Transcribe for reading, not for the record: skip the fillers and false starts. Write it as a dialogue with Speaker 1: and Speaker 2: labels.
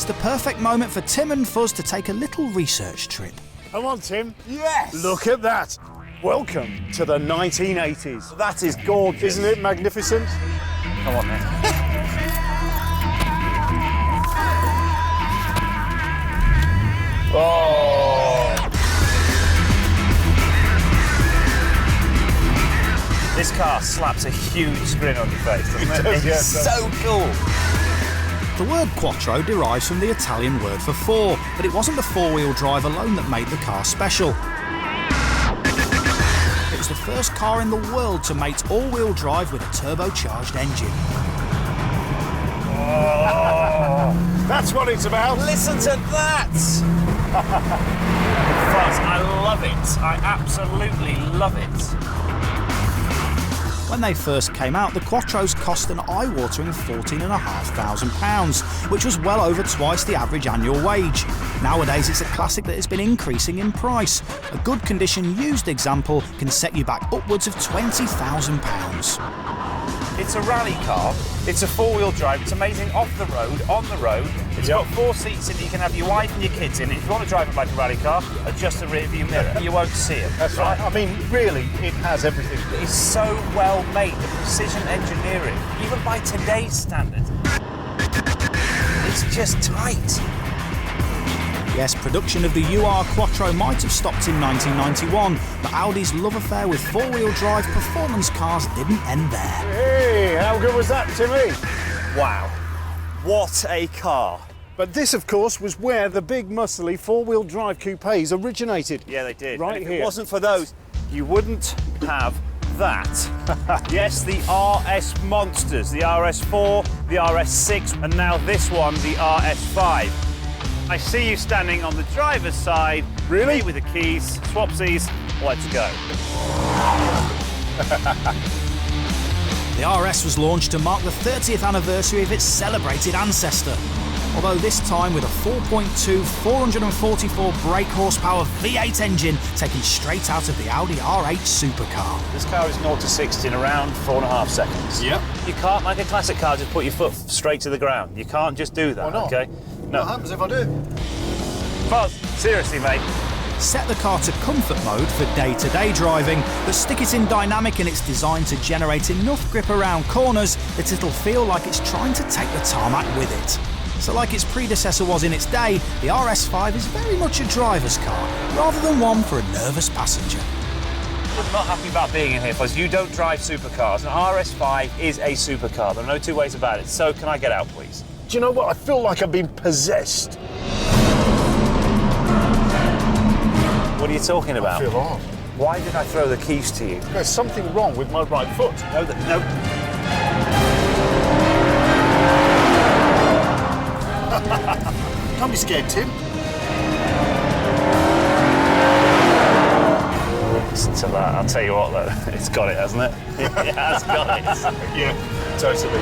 Speaker 1: It's the perfect moment for Tim and Fuzz to take a little research trip.
Speaker 2: Come on, Tim.
Speaker 3: Yes!
Speaker 2: Look at that. Welcome to the 1980s.
Speaker 3: That is gorgeous.
Speaker 2: Isn't it magnificent?
Speaker 3: Come on, then. Oh! This car slaps a huge grin on your face, doesn't it? It's so cool.
Speaker 1: The word quattro derives from the Italian word for four, but it wasn't the four-wheel drive alone that made the car special. It was the first car in the world to mate all-wheel drive with a turbocharged engine.
Speaker 2: Oh, that's what it's about.
Speaker 3: Listen to that! Fuzz, I love it. I absolutely love it.
Speaker 1: When they first came out, the Quattros cost an eye-watering £14,500, which was well over twice the average annual wage. Nowadays, it's a classic that has been increasing in price. A good condition used example can set you back upwards of £20,000.
Speaker 3: It's a rally car. It's a four-wheel drive. It's amazing off the road, on the road. It's got 4 seats in it. You can have your wife and your kids in it. If you want to drive it like a rally car, adjust the rear view mirror. You won't see it.
Speaker 2: That's right. I mean, really, it has everything.
Speaker 3: It's so well made. The precision engineering, even by today's standard, it's just tight.
Speaker 1: Yes, production of the UR Quattro might have stopped in 1991, but Audi's love affair with four-wheel drive performance cars didn't end there.
Speaker 2: Hey, how good was that, Timmy?
Speaker 3: Wow, what a car.
Speaker 2: But this, of course, was where the big, muscly four-wheel drive coupes originated.
Speaker 3: Yeah, they did.
Speaker 2: Right
Speaker 3: and if
Speaker 2: here.
Speaker 3: it wasn't for those, you wouldn't have that. Yes, the RS monsters, the RS4, the RS6, and now this one, the RS5. I see you standing on the driver's side.
Speaker 2: Really?
Speaker 3: Me with the keys, swapsies, let's go.
Speaker 1: The RS was launched to mark the 30th anniversary of its celebrated ancestor. Although this time with a 4.2 444 brake horsepower V8 engine taken straight out of the Audi R8 supercar.
Speaker 3: This car is 0 to 60 in around 4.5 seconds.
Speaker 2: Yep.
Speaker 3: You can't, like a classic car, just put your foot straight to the ground. You can't just do that,
Speaker 2: Why not?
Speaker 3: okay? No.
Speaker 2: What happens if I do?
Speaker 3: Fuzz, seriously, mate.
Speaker 1: Set the car to comfort mode for day-to-day driving, but stick it in dynamic and it's designed to generate enough grip around corners that it'll feel like it's trying to take the tarmac with it. So like its predecessor was in its day, the RS5 is very much a driver's car, rather than one for a nervous passenger.
Speaker 3: I'm not happy about being in here, Fuzz. You don't drive supercars. An RS5 is a supercar. There are no two ways about it. So can I get out, please?
Speaker 2: Do you know what? I feel like I've been possessed.
Speaker 3: What are you talking about?
Speaker 2: I feel odd.
Speaker 3: Why did I throw the keys to you?
Speaker 2: There's something wrong with my right foot.
Speaker 3: No, no.
Speaker 2: Don't be scared, Tim.
Speaker 3: Listen to that. I'll tell you what, though. It's got it, hasn't it? It has got it.
Speaker 2: Yeah, totally.